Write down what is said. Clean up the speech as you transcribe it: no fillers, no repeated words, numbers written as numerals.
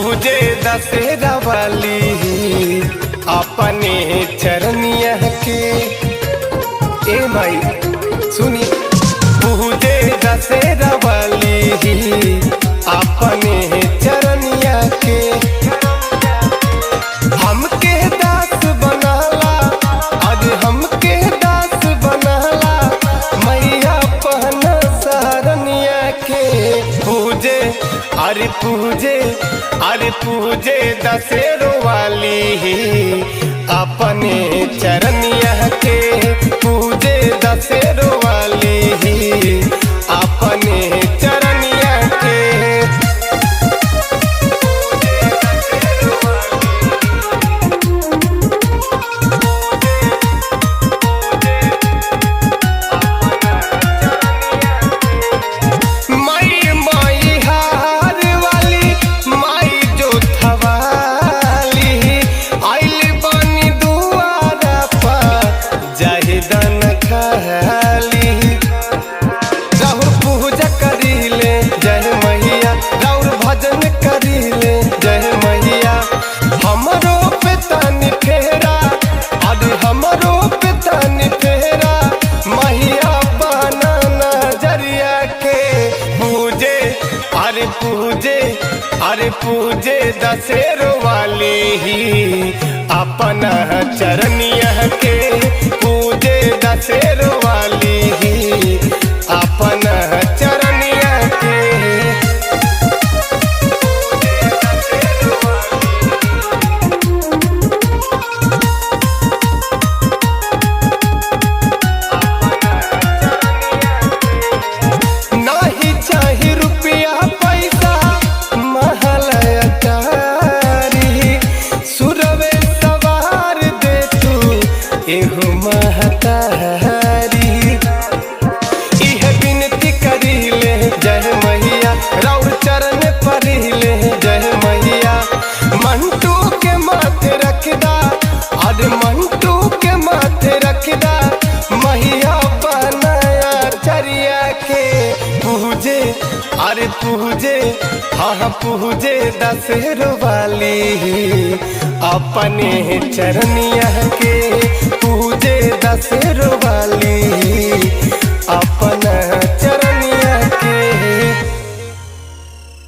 दशहरा वाली अपने चरनिया के ए माई सुनी पूजे दशहरा वाली अपने चरनिया के हमके दास बनाला आज हमके दास बनाला मैया पहन सरनिया के पूजे अरे पूजे दशहरा वाली अपने चरनिया के पूजे दशहरा वाली अपने चरनिया के राउर पूजा करीले जय मैया राउर भजन करीले जय मैया हमरो पे तानी फेरा अरे हमरो पे तानी फेरा मैया बना नजरिया के पूजे अरे पूजे दशहरा वाली अपना चरनिया के पूजे दशहरा वाली अपना चरनिया के नहीं चाही रुपया पैसा महल अटारी सुरवे सवार दे तू एहू महतारी इह विनती करीले जय मैया राउर चरण परीले जय मैया मंटू के माथे रखदा अरे मंटू के माथे रखदा मैया बनाया चरिया के पूजे दशहरा वाली अपने चरनिया के पूजे दशहरा वाली